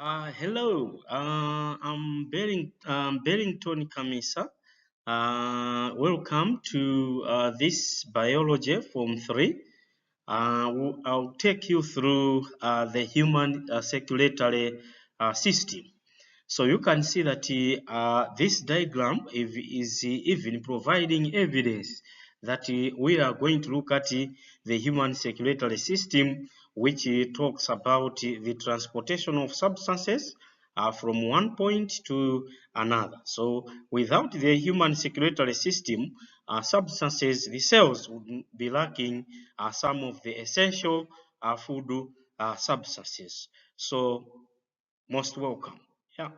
Hello, I'm Bellington Kamisa. Welcome to this biology form 3. I'll take you through the human circulatory system. So you can see that this diagram is even providing evidence that we are going to look at the human circulatory system, which talks about the transportation of substances from one point to another. So without the human circulatory system, substances, the cells would be lacking some of the essential food substances. So most welcome. Yeah.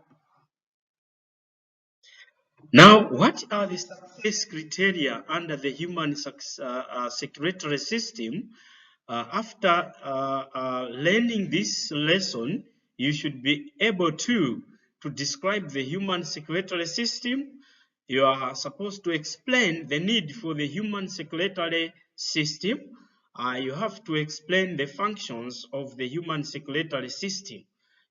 Now, what are the success criteria under the human circulatory system? After learning this lesson, you should be able to describe the human circulatory system. You are supposed to explain the need for the human circulatory system. You have to explain the functions of the human circulatory system.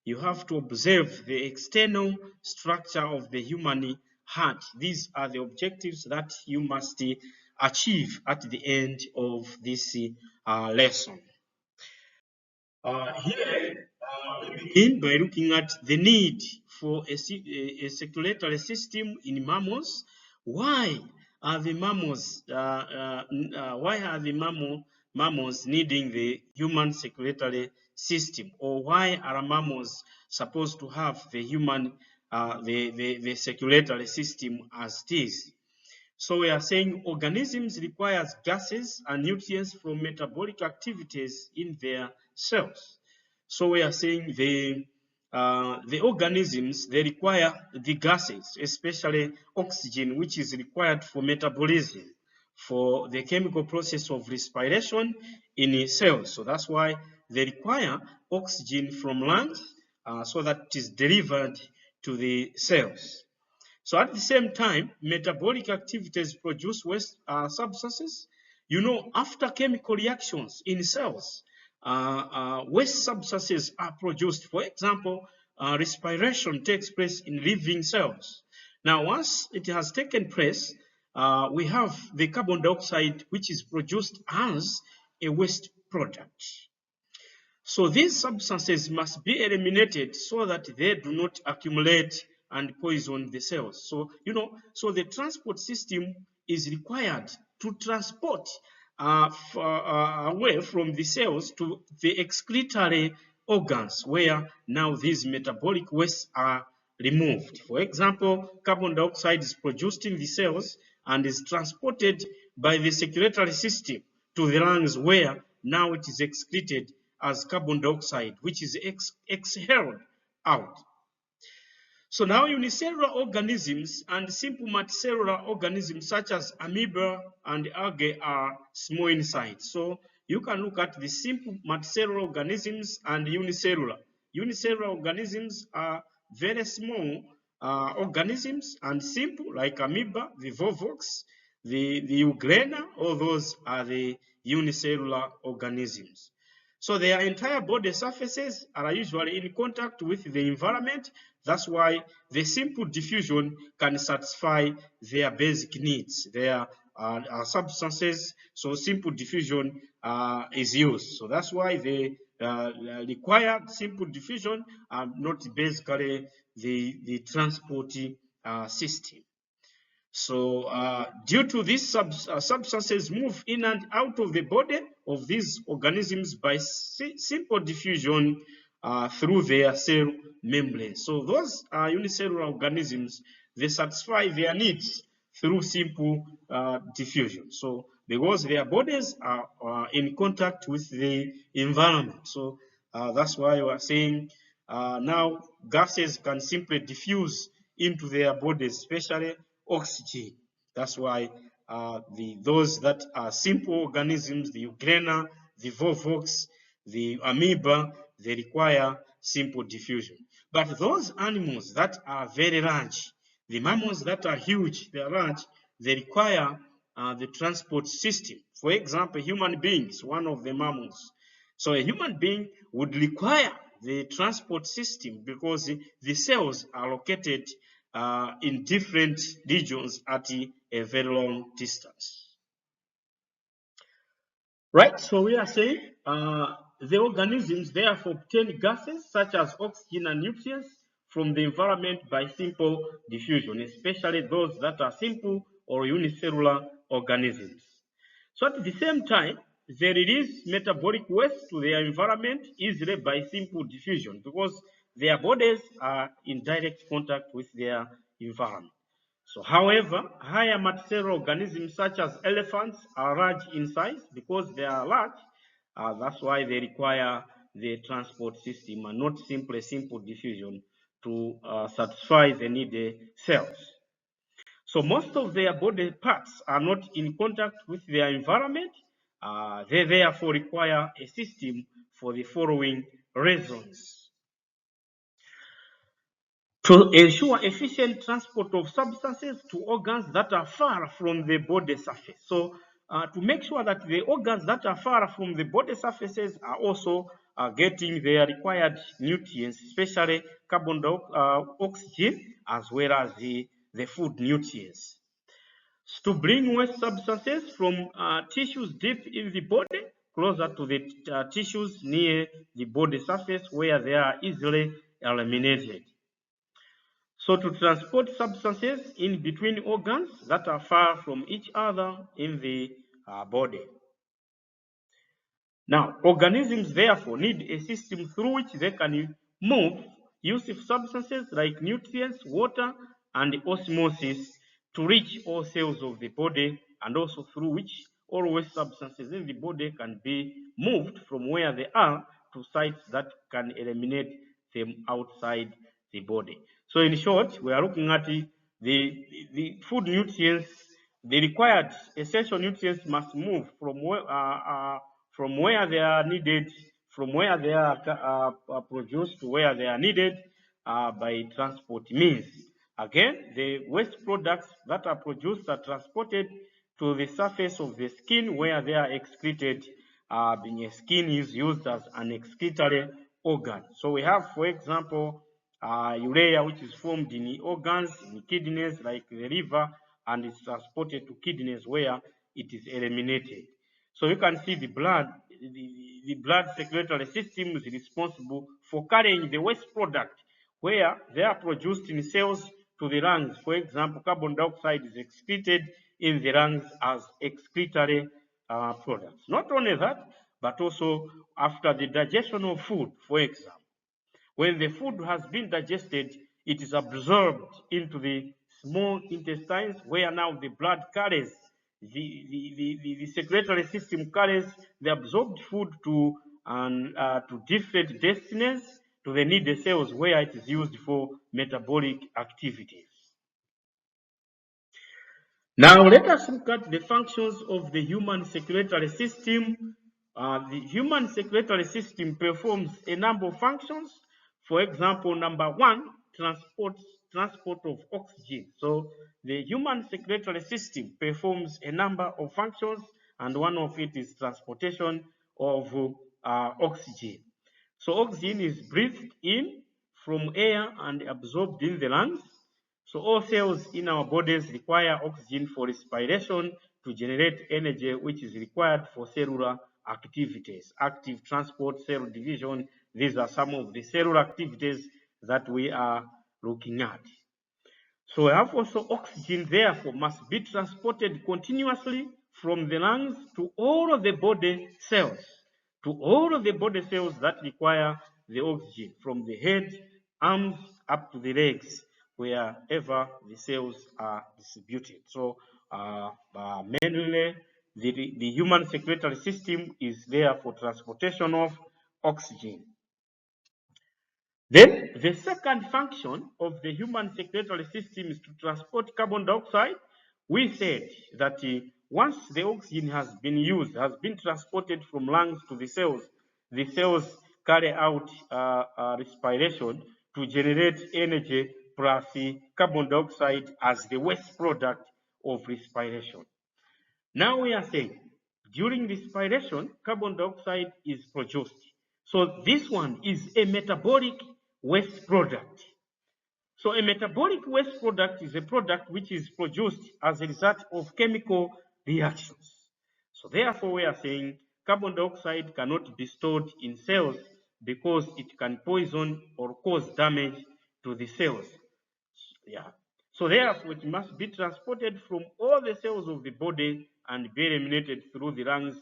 You have to observe the external structure of the human heart. These are the objectives that you must achieve at the end of this lesson. Here, we begin by looking at the need for a circulatory system in mammals. Why are the mammals? Why are the mammals needing the human circulatory system, or why are mammals supposed to have the human the circulatory system as it is? So we are saying organisms requires gases and nutrients from metabolic activities in their cells. So we are saying the organisms, they require the gases, especially oxygen, which is required for metabolism, for the chemical process of respiration in cells. So that's why they require oxygen from lungs so that it is delivered to the cells. So at the same time, metabolic activities produce waste substances. You know, after chemical reactions in cells, waste substances are produced. For example, respiration takes place in living cells. Now, once it has taken place, we have the carbon dioxide, which is produced as a waste product. So these substances must be eliminated so that they do not accumulate and poison the cells. So, so the transport system is required to transport away from the cells to the excretory organs where now these metabolic wastes are removed. For example, carbon dioxide is produced in the cells and is transported by the circulatory system to the lungs where now it is excreted as carbon dioxide, which is exhaled out. So now unicellular organisms and simple multicellular organisms such as amoeba and algae are small in size. So you can look at the simple multicellular organisms and unicellular. Unicellular organisms are very small organisms, and simple like amoeba, the volvox, the euglena, all those are the unicellular organisms. So their entire body surfaces are usually in contact with the environment. That's why the simple diffusion can satisfy their basic needs. Their substances, so simple diffusion is used. So that's why they require simple diffusion and not basically the transport system. So due to these substances move in and out of the body of these organisms by simple diffusion through their cell membrane. So those unicellular organisms, they satisfy their needs through simple diffusion. So because their bodies are in contact with the environment. So that's why we are saying now gases can simply diffuse into their bodies, especially oxygen. That's why those that are simple organisms, the euglena, the volvox, the amoeba, they require simple diffusion. But those animals that are very large, the mammals that are huge, they are large, they require the transport system. For example, human beings, one of the mammals. So a human being would require the transport system because the cells are located in different regions at a very long distance. Right, so we are saying the organisms therefore obtain gases such as oxygen and nutrients from the environment by simple diffusion, especially those that are simple or unicellular organisms. So at the same time, they release metabolic waste to their environment easily by simple diffusion because their bodies are in direct contact with their environment. So, however, higher multicellular organisms such as elephants are large in size because they are large. That's why they require the transport system and not simply simple diffusion to satisfy the needed cells. So most of their body parts are not in contact with their environment. They therefore require a system for the following reasons. To ensure efficient transport of substances to organs that are far from the body surface. So to make sure that the organs that are far from the body surfaces are also getting their required nutrients, especially carbon dioxide, oxygen, as well as the food nutrients. To bring waste substances from tissues deep in the body closer to the tissues near the body surface where they are easily eliminated. So to transport substances in between organs that are far from each other in the body. Now, organisms therefore need a system through which they can move useful substances like nutrients, water, and osmosis to reach all cells of the body, and also through which all waste substances in the body can be moved from where they are to sites that can eliminate them outside the body. So in short, we are looking at the food nutrients, the required essential nutrients must move from where they are needed, from where they are produced to where they are needed by transport means. Again, the waste products that are produced are transported to the surface of the skin where they are excreted. Being a skin is used as an excretory organ. So we have, for example, urea, which is formed in organs, in kidneys, like the liver, and it's transported to kidneys where it is eliminated. So you can see the blood circulatory system is responsible for carrying the waste product where they are produced in cells to the lungs. For example, carbon dioxide is excreted in the lungs as excretory products. Not only that, but also after the digestion of food, for example. When the food has been digested, it is absorbed into the small intestines where now the blood carries, the circulatory system carries the absorbed food to different destinies, to the needed cells where it is used for metabolic activities. Now let us look at the functions of the human circulatory system. The human circulatory system performs a number of functions. For example, number one, transport of oxygen. So the human circulatory system performs a number of functions, and one of it is transportation of oxygen. So oxygen is breathed in from air and absorbed in the lungs. So all cells in our bodies require oxygen for respiration to generate energy, which is required for cellular activities, active transport, cell division. These are some of the cellular activities that we are looking at. So we have also oxygen, therefore, must be transported continuously from the lungs to all of the body cells, that require the oxygen, from the head, arms, up to the legs, wherever the cells are distributed. So mainly the human circulatory system is there for transportation of oxygen. Then the second function of the human circulatory system is to transport carbon dioxide. We said that once the oxygen has been used, has been transported from lungs to the cells carry out respiration to generate energy plus carbon dioxide as the waste product of respiration. Now we are saying during respiration, carbon dioxide is produced. So this one is a metabolic waste product. So a metabolic waste product is a product which is produced as a result of chemical reactions. So therefore we are saying carbon dioxide cannot be stored in cells because it can poison or cause damage to the cells. Yeah. So therefore it must be transported from all the cells of the body and be eliminated through the lungs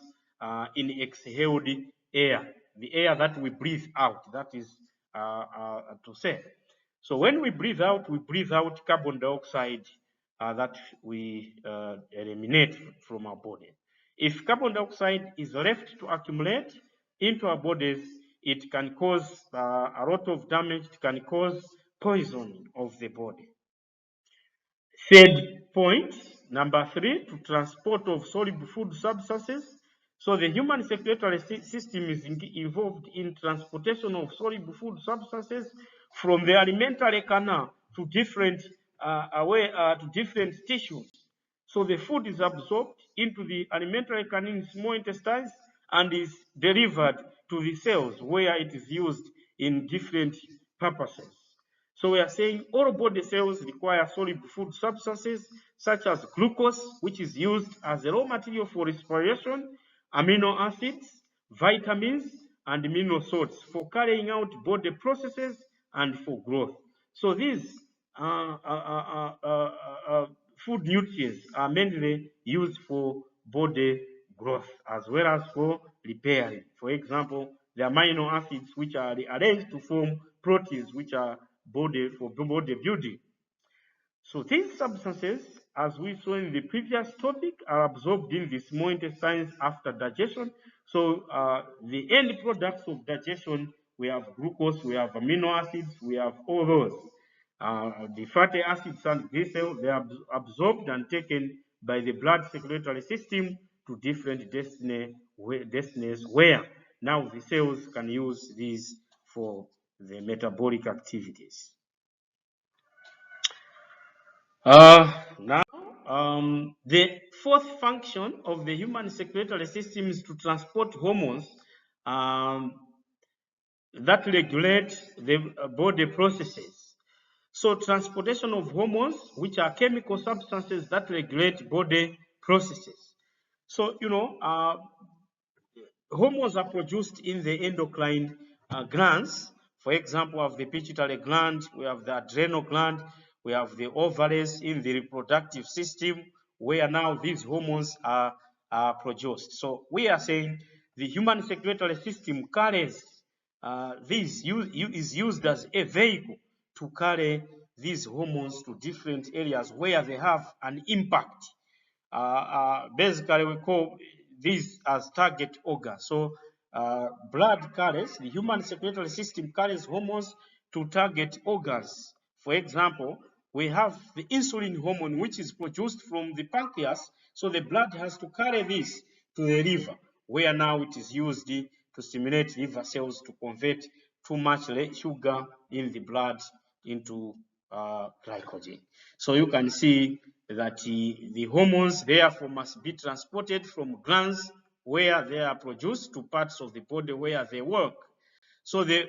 in exhaled air, the air that we breathe out, that is to say. So when we breathe out carbon dioxide that we eliminate from our body. If carbon dioxide is left to accumulate into our bodies, it can cause a lot of damage, it can cause poisoning of the body. Third point, number 3, to transport of soluble food substances. So the human circulatory system is involved in transportation of soluble food substances from the alimentary canal to different tissues. So the food is absorbed into the alimentary canal in small intestines and is delivered to the cells where it is used in different purposes. So we are saying all body cells require soluble food substances such as glucose, which is used as a raw material for respiration, amino acids, vitamins, and mineral salts for carrying out body processes and for growth. So these food nutrients are mainly used for body growth as well as for repairing. For example, the amino acids which are arranged to form proteins which are body for body building. So these substances, as we saw in the previous topic, are absorbed in the small intestines after digestion. So the end products of digestion, we have glucose, we have amino acids, we have all those. The fatty acids and glycerol, they are absorbed and taken by the blood circulatory system to different destinies where now the cells can use these for the metabolic activities. Now, the fourth function of the human circulatory system is to transport hormones that regulate the body processes. So transportation of hormones, which are chemical substances that regulate body processes. So, hormones are produced in the endocrine glands. For example, we have the pituitary gland, we have the adrenal gland, we have the ovaries in the reproductive system, where now these hormones are produced. So we are saying the human circulatory system carries is used as a vehicle to carry these hormones to different areas where they have an impact. Basically, we call these as target organs. So blood carries, the human circulatory system carries hormones to target organs. For example, we have the insulin hormone, which is produced from the pancreas. So the blood has to carry this to the liver, where now it is used to stimulate liver cells to convert too much sugar in the blood into glycogen. So you can see that the hormones therefore must be transported from glands where they are produced to parts of the body where they work. So the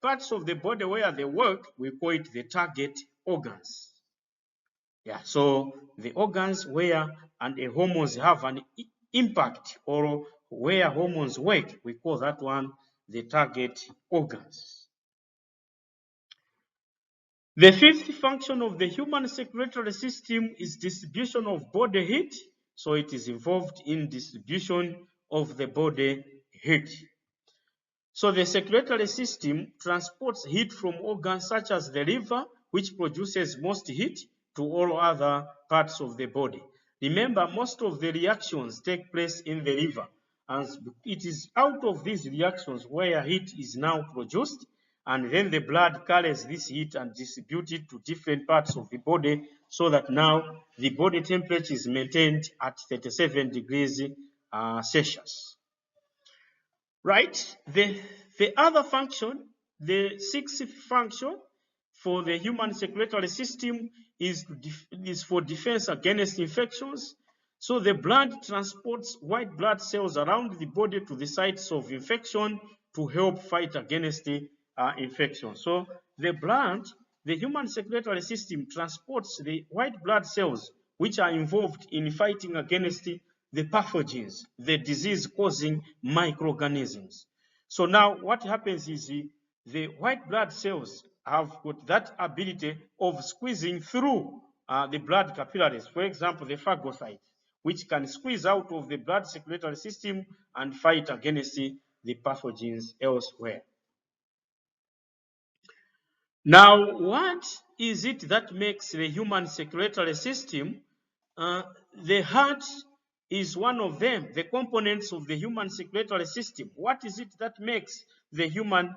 parts of the body where they work, we call it the target organs. Yeah, so the organs where and the hormones have an impact or where hormones work, we call that one the target organs. The fifth function of the human circulatory system is distribution of body heat. So it is involved in distribution of the body heat. So the circulatory system transports heat from organs such as the liver, which produces most heat, to all other parts of the body. Remember, most of the reactions take place in the liver, and it is out of these reactions where heat is now produced, and then the blood carries this heat and distributes it to different parts of the body so that now the body temperature is maintained at 37 degrees Celsius. Right? The other function, the sixth function for the human circulatory system is for defense against infections. So the blood transports white blood cells around the body to the sites of infection to help fight against the infection. So the blood, the human circulatory system transports the white blood cells which are involved in fighting against the pathogens, the disease-causing microorganisms. So now what happens is the white blood cells have got that ability of squeezing through the blood capillaries. For example, the phagocytes, which can squeeze out of the blood circulatory system and fight against the pathogens elsewhere. Now, what is it that makes the human circulatory system? The heart is one of them, the components of the human circulatory system. What is it that makes the human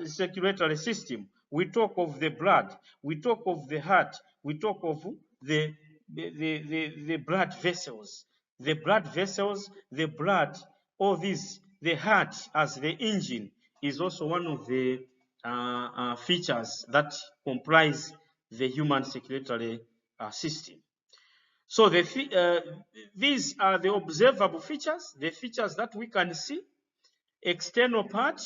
circulatory system? We talk of the blood, we talk of the heart, we talk of the blood vessels. The blood vessels, the blood, all these, the heart as the engine is also one of the features that comprise the human circulatory system. So these are the observable features, the features that we can see. External part.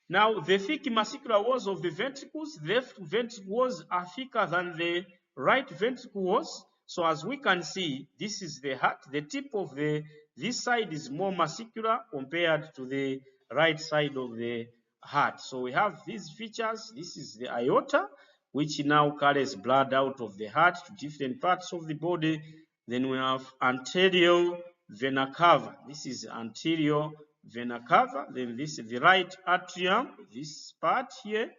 Now, the thick muscular walls of the ventricles, the left ventricle walls are thicker than the right ventricle walls. So as we can see, this is the heart. The tip of this side is more muscular compared to the right side of the heart. So we have these features. This is the aorta, which now carries blood out of the heart to different parts of the body. Then we have anterior vena cava. This is anterior vena cava. Then this is the right atrium, this part here,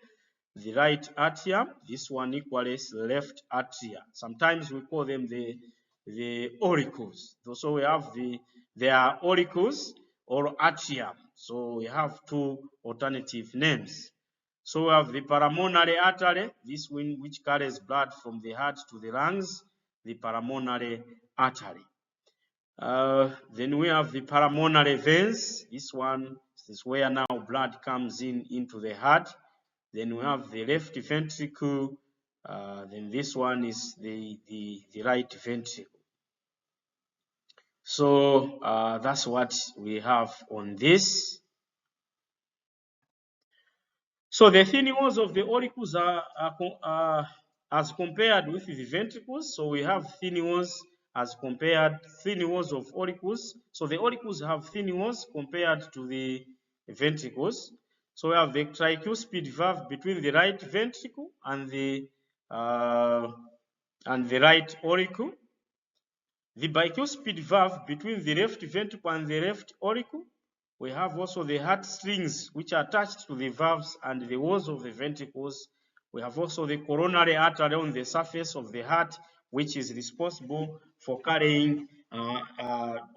the right atrium. This one equally left atria. Sometimes we call them the auricles. So we have they are auricles or atrium. So we have two alternative names. So we have the pulmonary artery, this one which carries blood from the heart to the lungs, the pulmonary artery. Then we have the pulmonary veins. This one is where now blood comes into the heart. Then we have the left ventricle. Then this one is the right ventricle. So that's what we have on this. So the thin walls of the auricles are as compared with the ventricles. So we have thin walls as compared thin walls of auricles. So the auricles have thin walls compared to the ventricles. So we have the tricuspid valve between the right ventricle and the right auricle. The bicuspid valve between the left ventricle and the left auricle. We have also the heart strings which are attached to the valves and the walls of the ventricles. We have also the coronary artery on the surface of the heart, which is responsible for carrying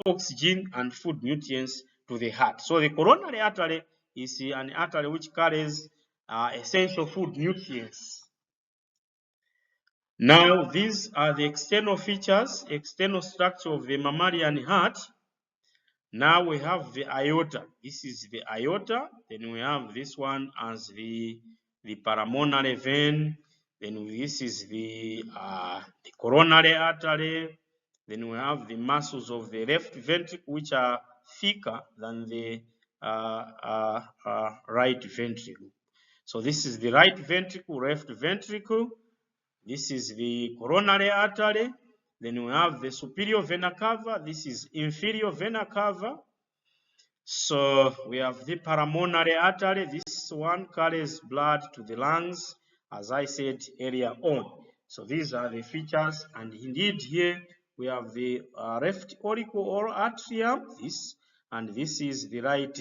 oxygen and food nutrients to the heart. So the coronary artery is an artery which carries essential food nutrients. Now, these are the external features, external structure of the mammalian heart. Now we have the aorta. This is the aorta. Then we have this one as the pulmonary vein. Then this is the coronary artery. Then we have the muscles of the left ventricle, which are thicker than the right ventricle. So this is the right ventricle, left ventricle. This is the coronary artery. Then we have the superior vena cava. This is inferior vena cava. So we have the pulmonary artery. This one carries blood to the lungs, as I said earlier on. So these are the features. And indeed here we have the left auricle or atrium. And this is the right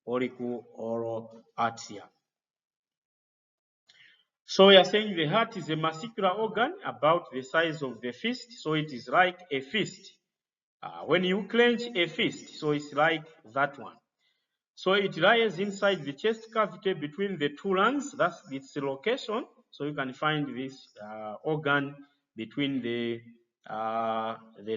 auricle or atrium. So we are saying the heart is a muscular organ about the size of the fist. So it is like a fist. When you clench a fist, so it's like that one. So it lies inside the chest cavity between the two lungs. That's its location. So you can find this organ between the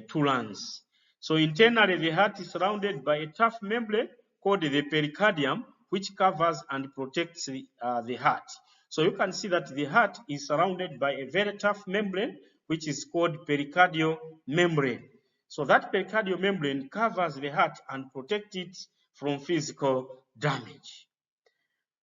two lungs. So internally, the heart is surrounded by a tough membrane called the pericardium, which covers and protects the heart. So you can see that the heart is surrounded by a very tough membrane, which is called pericardial membrane. So that pericardial membrane covers the heart and protects it from physical damage.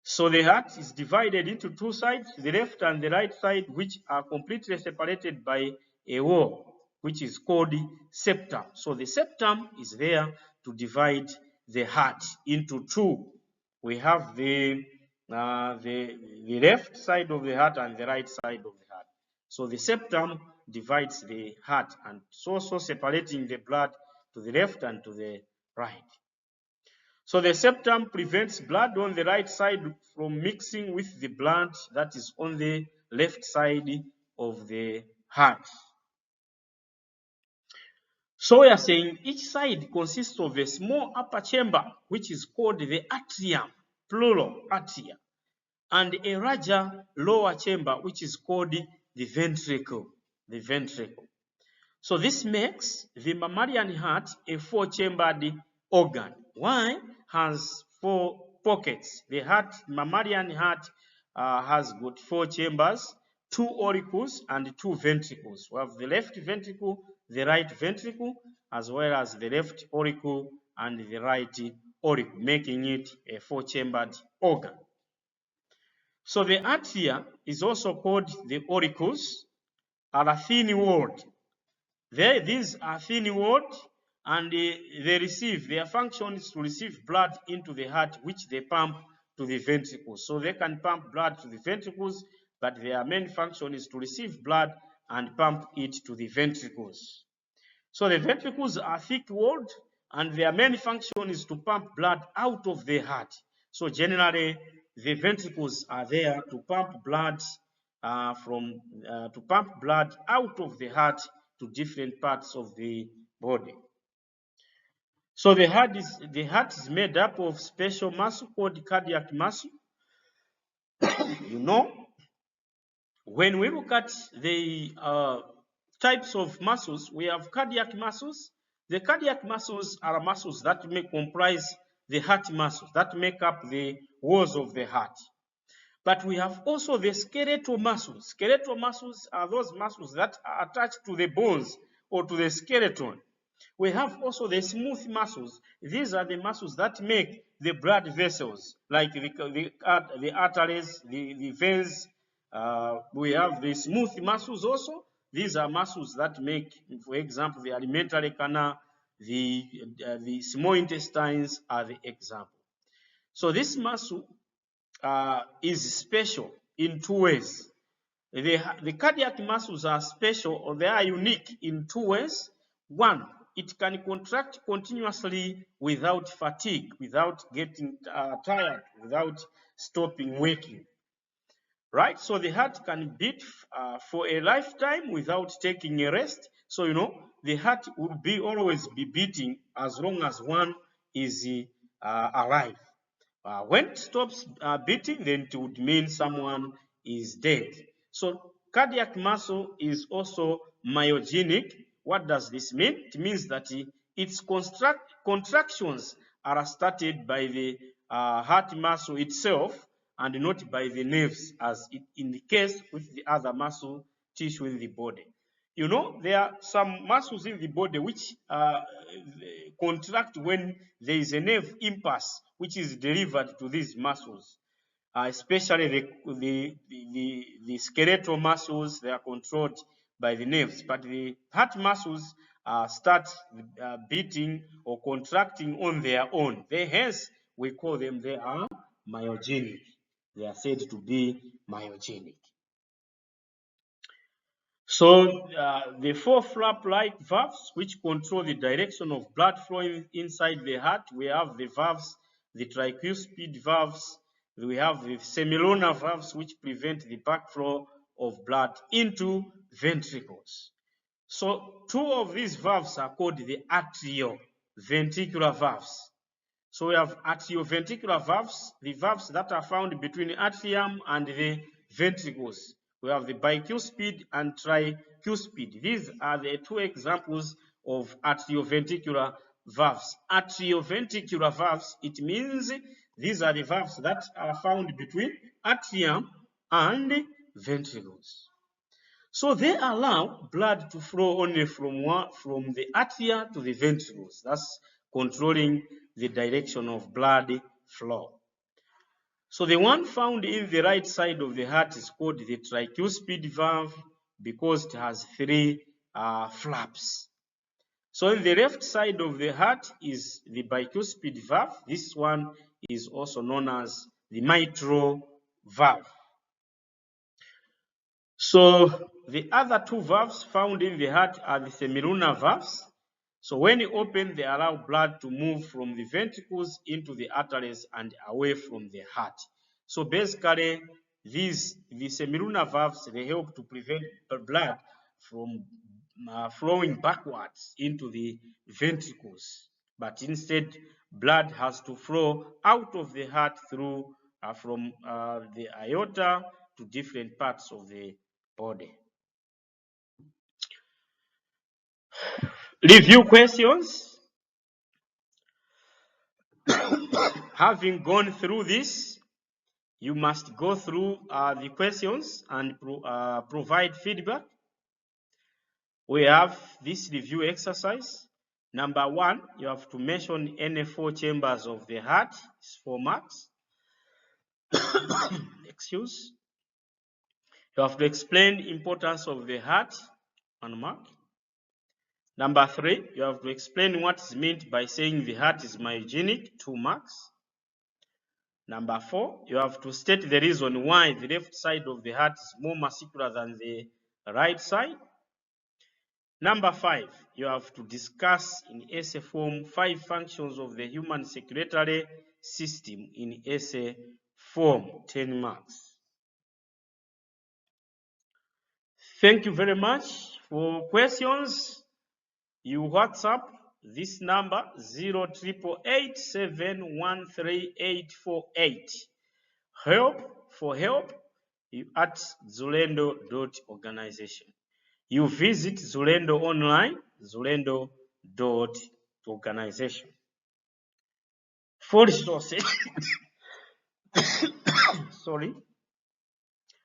So the heart is divided into two sides, the left and the right side, which are completely separated by a wall, which is called septum. So the septum is there to divide the heart into two. We have the left side of the heart and the right side of the heart. So the septum divides the heart and it's also separating the blood to the left and to the right. So the septum prevents blood on the right side from mixing with the blood that is on the left side of the heart. So we are saying each side consists of a small upper chamber, which is called the atrium, plural atria, and a larger lower chamber, which is called the ventricle. The ventricle. So this makes the mammalian heart a four-chambered organ. Why has four pockets? The mammalian heart has got four chambers, two auricles and two ventricles. We have the left ventricle, the right ventricle, as well as the left auricle and the right auricle, making it a four-chambered organ. So the atria is also called the auricles, are a thin walled. These are thin walled and they receive, their function is to receive blood into the heart, which they pump to the ventricles. So they can pump blood to the ventricles, but their main function is to receive blood and pump it to the ventricles. So the ventricles are thick-walled and their main function is to pump blood out of the heart. So generally, the ventricles are there to pump blood out of the heart to different parts of the body. So the heart is made up of special muscle called cardiac muscle. You know, when we look at the types of muscles, we have cardiac muscles. The cardiac muscles are muscles that may comprise the heart muscles that make up the walls of the heart. But we have also the skeletal muscles. Skeletal muscles are those muscles that are attached to the bones or to the skeleton. We have also the smooth muscles. These are the muscles that make the blood vessels, like the arteries, the veins. We have the smooth muscles also. These are muscles that make, for example, the alimentary canal, the small intestines are the example. So this muscle is special in two ways. The cardiac muscles are special or they are unique in two ways. One, it can contract continuously without fatigue, without getting tired, without stopping working. Right? So the heart can beat for a lifetime without taking a rest. So, you know, the heart will always be beating as long as one is alive. When it stops beating, then it would mean someone is dead. So cardiac muscle is also myogenic. What does this mean? It means that its contractions are started by the heart muscle itself and not by the nerves, as in the case with the other muscle tissue in the body. You know, there are some muscles in the body which contract when there is a nerve impulse which is delivered to these muscles, especially the skeletal muscles. They are controlled by the nerves, but the heart muscles start beating or contracting on their own. Hence, we call them, they are myogenic. They are said to be myogenic. So the four flap-like valves which control the direction of blood flowing inside the heart, we have the valves, the tricuspid valves, we have the semilunar valves which prevent the backflow of blood into ventricles. So two of these valves are called the atrioventricular valves. So we have atrioventricular valves, the valves that are found between the atrium and the ventricles. We have the bicuspid and tricuspid. These are the two examples of atrioventricular valves. Atrioventricular valves, it means these are the valves that are found between atrium and ventricles. So they allow blood to flow only from the atria to the ventricles. That's controlling the direction of blood flow. So the one found in the right side of the heart is called the tricuspid valve because it has 3 flaps. So in the left side of the heart is the bicuspid valve. This one is also known as the mitral valve. So the other 2 valves found in the heart are the semilunar valves. So when you open, they allow blood to move from the ventricles into the arteries and away from the heart. So basically, the semilunar valves, they help to prevent blood from flowing backwards into the ventricles. But instead, blood has to flow out of the heart through from the aorta to different parts of the body. Review questions. Having gone through this, you must go through the questions and provide feedback. We have this review exercise. Number 1, you have to mention any 4 chambers of the heart. It's 4 marks. Excuse. You have to explain the importance of the heart. 1 mark. Number 3, you have to explain what is meant by saying the heart is myogenic. 2 marks. Number 4, you have to state the reason why the left side of the heart is more muscular than the right side. Number 5, you have to discuss in essay form 5 functions of the human circulatory system in essay form. 10 marks. Thank you very much. For questions, you WhatsApp this number 0888713848. Help you at Xulendo.organization. You visit Xulendo online, Xulendo.organization. For resources,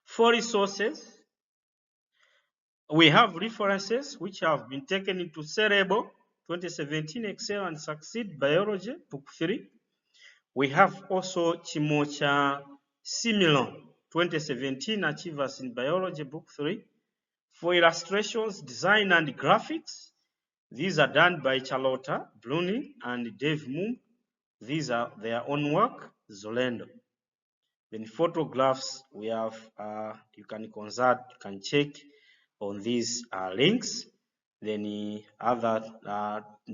for resources, we have references which have been taken into Cerebral 2017 Excel and Succeed Biology, Book 3. We have also Chimocha Similon 2017 Achievers in Biology, Book 3. For illustrations, design and graphics, these are done by Charlotta Bruning and Dave Moon. These are their own work, Xulendo. Then photographs, we have, you can consult, you can check on these links. Then other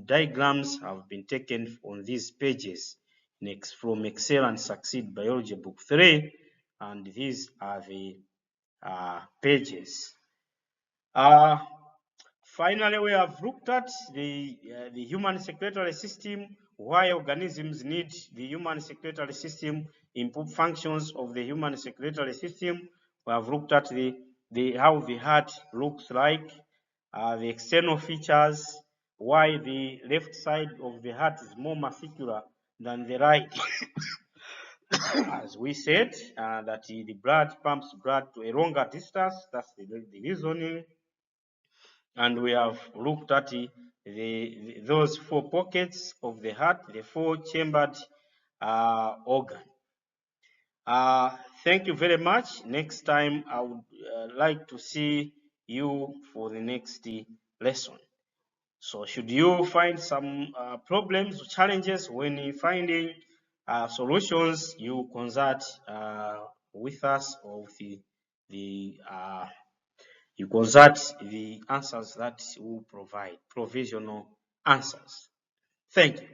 diagrams have been taken on these pages from Excel and Succeed Biology Book 3, and these are the pages. Finally, we have looked at the human circulatory system, why organisms need the human circulatory system, improve functions of the human circulatory system. We have looked at how the heart looks like, the external features, why the left side of the heart is more muscular than the right. As we said, that the blood pumps blood to a longer distance. That's the reasoning. And we have looked at those 4 pockets of the heart, the 4-chambered organ. Thank you very much. Next time, I would like to see you for the next lesson. So should you find some problems or challenges when finding solutions, you consult with us or with you consult the answers that we provide, provisional answers. Thank you.